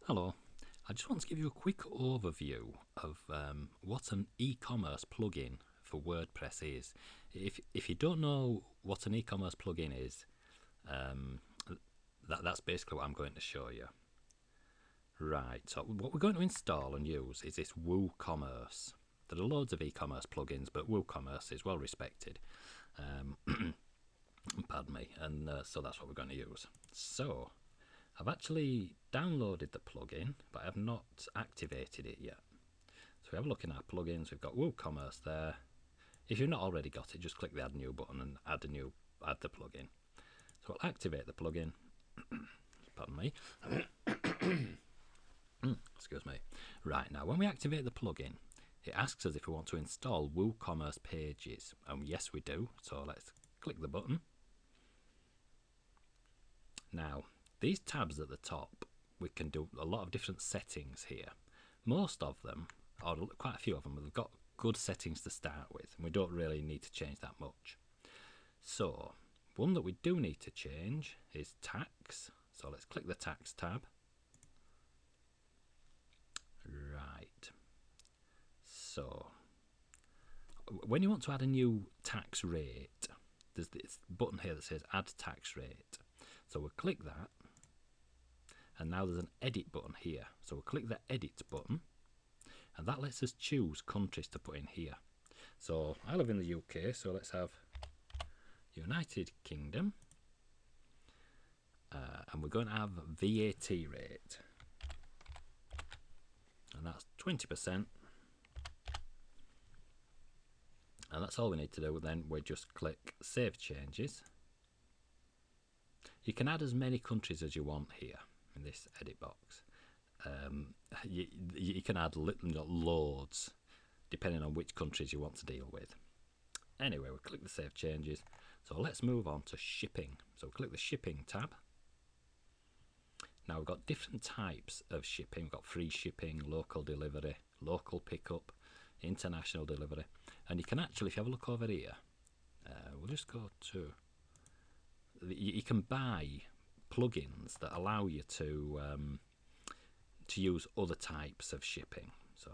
Hello, I just want to give you a quick overview of what an e-commerce plugin for WordPress is. If you don't know what an e-commerce plugin is, that's basically what I'm going to show you. Right, so what we're going to install and use is this WooCommerce. There are loads of e-commerce plugins, but WooCommerce is well respected. Pardon me, and so that's what we're going to use. So I've actually downloaded the plugin, but I have not activated it yet. So we have a look in our plugins. We've got WooCommerce there. If you've not already got it, just click the Add New button and add the plugin. So we'll activate the plugin. Pardon me. Excuse me. Right, now when we activate the plugin, it asks us if we want to install WooCommerce pages. And yes, we do. So let's click the button. Now, these tabs at the top, we can do a lot of different settings here. Most of them, or quite a few of them, have got good settings to start with, and we don't really need to change that much. So, one that we do need to change is tax. So let's click the tax tab. Right. So, when you want to add a new tax rate, there's this button here that says add tax rate. So we'll click that. And now there's an edit button here. So we'll click the edit button, and that lets us choose countries to put in here. So I live in the UK, so let's have United Kingdom, and we're going to have VAT rate, and that's 20%, and that's all we need to do. Then we just click Save Changes. You can add as many countries as you want here in this edit box. You can add loads depending on which countries you want to deal with. Anyway, we'll click the Save Changes. So let's move on to shipping. So click the Shipping tab. Now we've got different types of shipping. We've got free shipping, local delivery, local pickup, international delivery. And you can actually, if you have a look over here, we'll just go to, you can buy plugins that allow you to use other types of shipping. So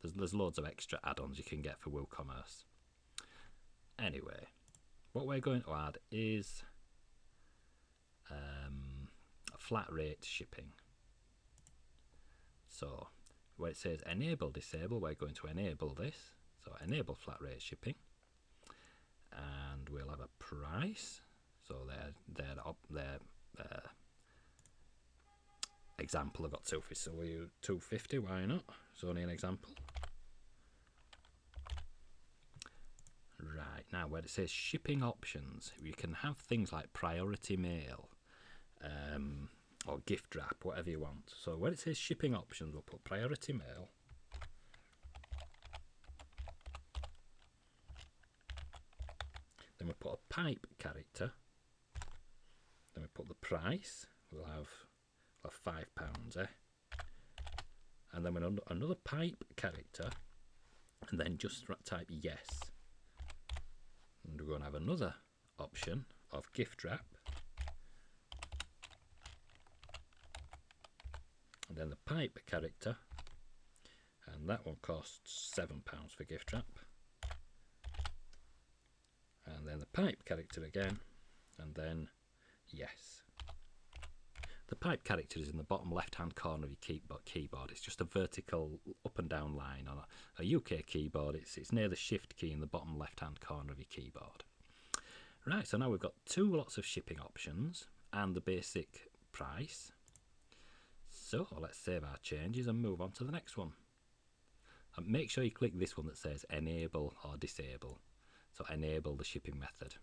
there's loads of extra add-ons you can get for WooCommerce. Anyway, what we're going to add is a flat rate shipping. So where it says enable disable, we're going to enable this. So enable flat rate shipping, and we'll have a price. So their example, I've got 250, so we use 250, why not? It's only an example. Right, now where it says shipping options, you can have things like priority mail, or gift wrap, whatever you want. So where it says shipping options, we'll put priority mail. Then we put a pipe character. Then we put the price. We'll have £5, and then another pipe character, and then just type yes. And we're going to have another option of gift wrap, and then the pipe character, and that one costs £7 for gift wrap, and then the pipe character again, and then yes. The pipe character is in the bottom left hand corner of your keyboard. It's just a vertical up and down line on a UK keyboard. It's near the shift key in the bottom left hand corner of your keyboard. Right, so now we've got two lots of shipping options and the basic price. So let's save our changes and move on to the next one. And make sure you click this one that says enable or disable. So enable the shipping method.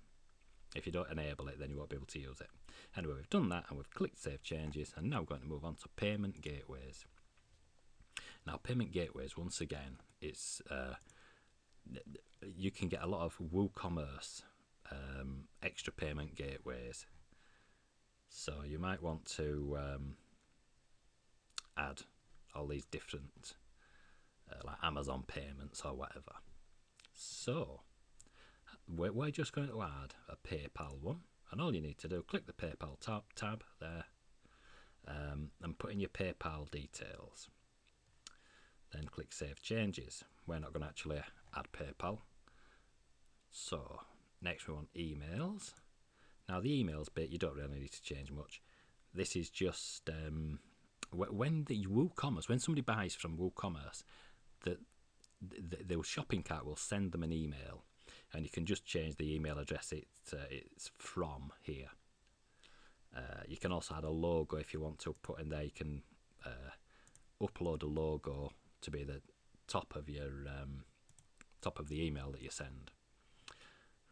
If you don't enable it, then you won't be able to use it. Anyway, we've done that and we've clicked Save Changes, and now we're going to move on to payment gateways. Now, payment gateways, once again, it's you can get a lot of WooCommerce extra payment gateways. So you might want to add all these different, like Amazon payments or whatever. So we're just going to add a PayPal one, and all you need to do, click the PayPal tab there, and put in your PayPal details. Then click Save Changes. We're not going to actually add PayPal. So next we want emails. Now the emails bit, you don't really need to change much. This is just when the WooCommerce, when somebody buys from WooCommerce, the shopping cart will send them an email, and you can just change the email address it's from here. You can also add a logo if you want to put in there. You can upload a logo to be the top of your top of the email that you send.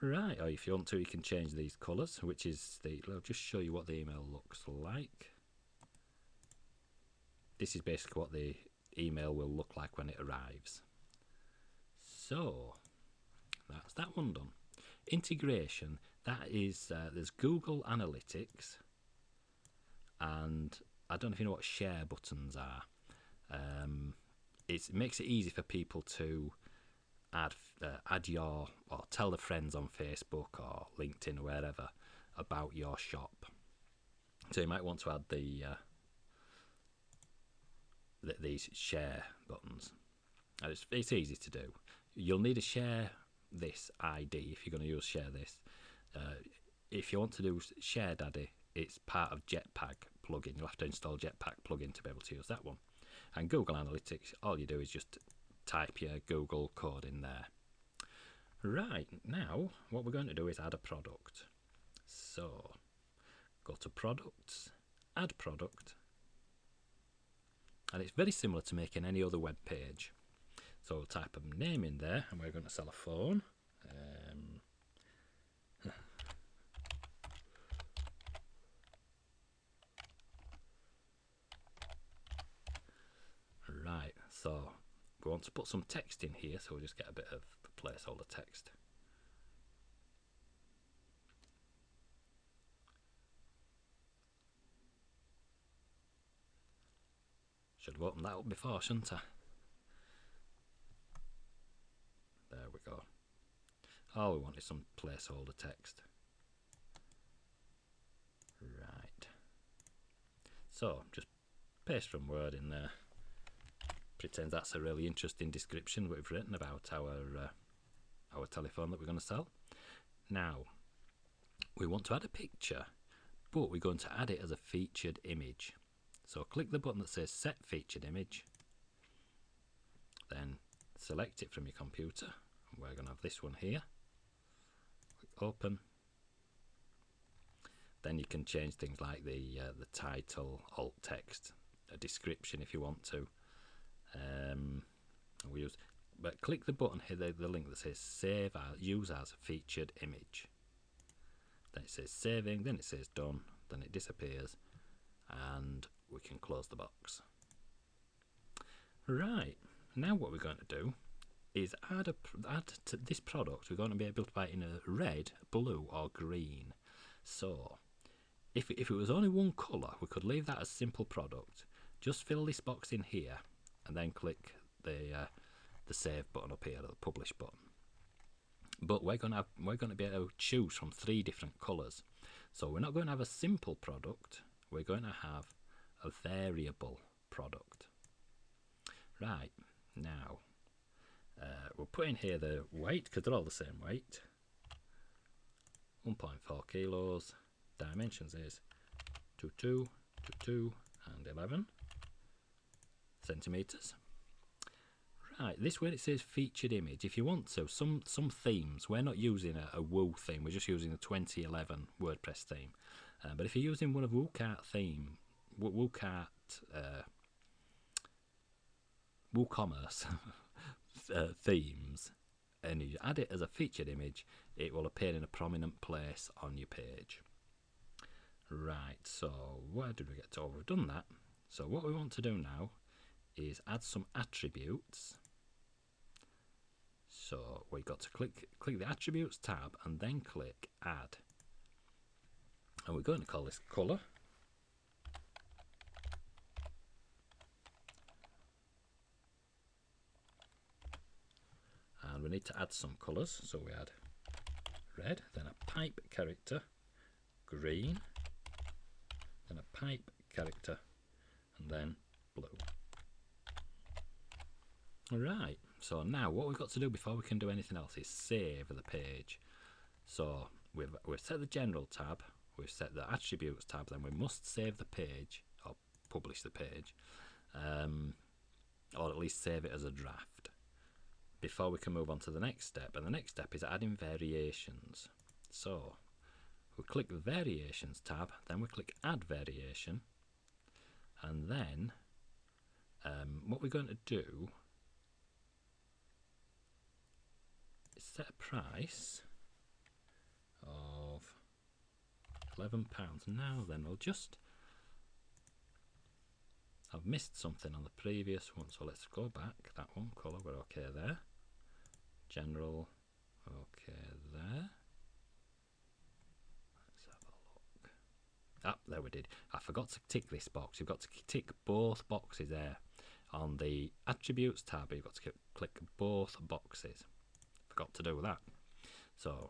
Right, or if you want to, you can change these colours, which is I'll just show you what the email looks like. This is basically what the email will look like when it arrives. So that's that one done. Integration, that is there's Google Analytics, and I don't know if you know what share buttons are. It makes it easy for people to add your, or tell their friends on Facebook or LinkedIn or wherever about your shop. So you might want to add these share buttons, and it's easy to do. You'll need a share this ID if you're going to use share this. If you want to do Share Daddy, it's part of Jetpack plugin. You'll have to install Jetpack plugin to be able to use that one. And Google Analytics, all you do is just type your Google code in there. Right, now what we're going to do is add a product. So go to Products, Add Product, and it's very similar to making any other web page. So we'll type a name in there, and we're going to sell a phone. Right, so we want to put some text in here, so we'll just get a bit of placeholder text. Should have opened that up before, shouldn't I? There we go. All we want is some placeholder text. Right. So just paste from Word in there. Pretend that's a really interesting description we've written about our telephone that we're going to sell. Now we want to add a picture, but we're going to add it as a featured image. So click the button that says Set Featured Image, then select it from your computer. We're going to have this one here. Click Open. Then you can change things like the title, alt text, a description if you want to. But click the button here, the link that says Save as, Use as Featured Image. Then it says Saving, then it says Done, then it disappears, and we can close the box. Right, now what we're going to do is add to this product. We're going to be able to buy it in a red, blue or green. So if it was only one colour, we could leave that as simple product. Just fill this box in here, and then click the Save button up here, the Publish button. But we're going to be able to choose from 3 different colours. So we're not going to have a simple product. We're going to have a variable product. Right, now we'll put in here the weight, because they're all the same weight. 1.4 kilos. Dimensions is 22, 22 and 11 centimeters. Right, this where it says featured image, if you want to, some themes, we're not using a Woo theme, we're just using the 2011 WordPress theme. But if you're using one of WooCommerce themes, and you add it as a featured image, it will appear in a prominent place on your page. Right, so where did we get to? Oh, we've done that. So what we want to do now is add some attributes. So we've got to click the attributes tab and then click add. And we're going to call this colour. And we need to add some colours. So we add red, then a pipe character, green, then a pipe character, and then blue. Right, so now what we've got to do before we can do anything else is save the page. So we've set the general tab, we've set the attributes tab, then we must save the page, or publish the page, or at least save it as a draft, before we can move on to the next step. And the next step is adding variations. So we click the variations tab, then we click add variation, and then what we're going to do is set a price of £11. Now then, I've missed something on the previous one, so let's go back. That one, colour, we're okay there. General, okay there. Let's have a look. Ah, there we did. I forgot to tick this box. You've got to tick both boxes there. On the attributes tab, you've got to click both boxes. Forgot to do that. So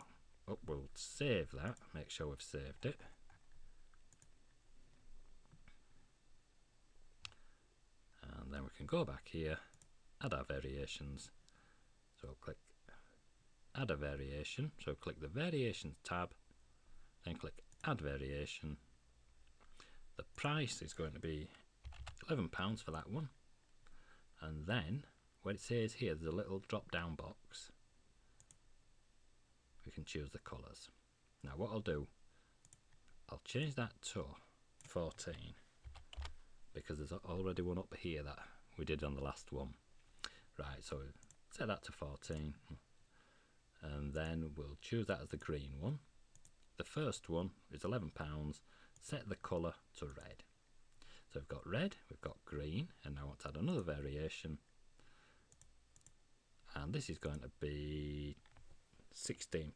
we'll save that, make sure we've saved it. And then we can go back here, add our variations. So click add a variation. So click the variations tab, then click add variation. The price is going to be £11 for that one. And then where it says here, there's a little drop down box. We can choose the colours. Now what I'll do, I'll change that to 14, because there's already one up here that we did on the last one. Right, so set that to 14, and then we'll choose that as the green one. The first one is £11, set the colour to red. So we've got red, we've got green, and now I want to add another variation, and this is going to be £16.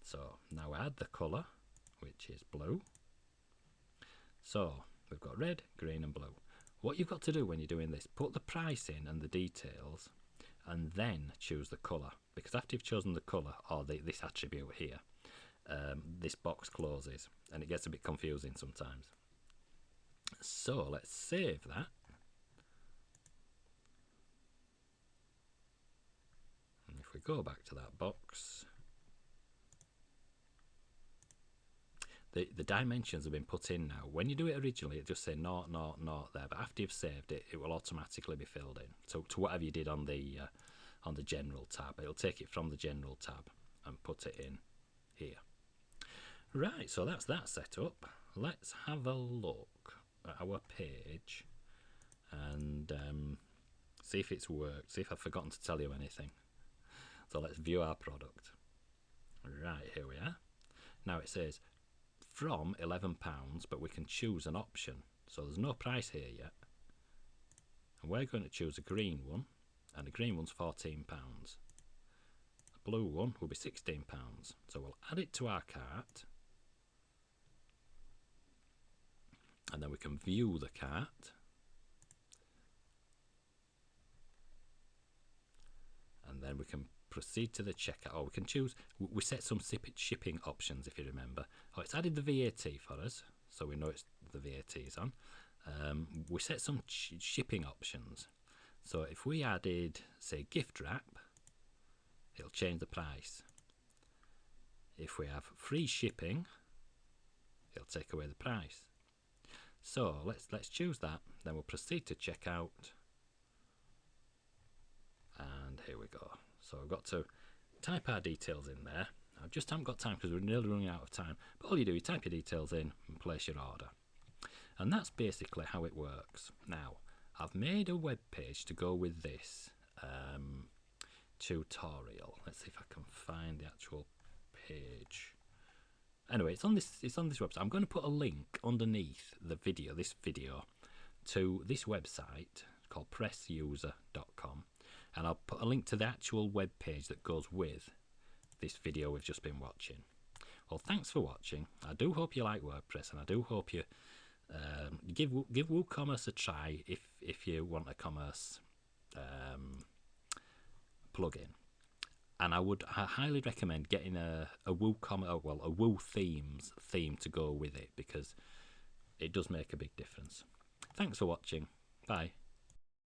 So now add the colour, which is blue. So we've got red, green and blue. What you've got to do when you're doing this, put the price in and the details, and then choose the colour, because after you've chosen the colour, or this attribute here, this box closes and it gets a bit confusing sometimes. So let's save that. And if we go back to that box, the dimensions have been put in now. When you do it originally, it just say 0, 0, 0 there, but after you've saved it, it will automatically be filled in. So to whatever you did on the general tab, it'll take it from the general tab and put it in here. Right, so that's that set up. Let's have a look at our page and see if it's worked, see if I've forgotten to tell you anything. So let's view our product. Right, here we are. Now it says from £11, but we can choose an option. So there's no price here yet. And we're going to choose a green one, and the green one's £14. The blue one will be £16. So we'll add it to our cart. And then we can view the cart. And then we can proceed to the checkout. Or we can choose, we set some shipping options if you remember. Oh, it's added the VAT for us, so we know it's the VAT is on. We set some shipping options. So if we added, say, gift wrap, it'll change the price. If we have free shipping, it'll take away the price. So let's choose that, then we'll proceed to checkout, and here we go. So I've got to type our details in there. I just haven't got time because we're nearly running out of time, but all you do is type your details in and place your order, and that's basically how it works. Now I've made a web page to go with this tutorial. Let's see if I can find the actual page. Anyway, it's on this website. I'm going to put a link underneath this video to this website called pressuser.com, and I'll put a link to the actual web page that goes with this video we've just been watching. Well, thanks for watching. I do hope you like WordPress, and I do hope you give WooCommerce a try if you want a commerce plugin. And I highly recommend getting a WooCommerce, well, a Woo Themes theme to go with it, because it does make a big difference. Thanks for watching. Bye.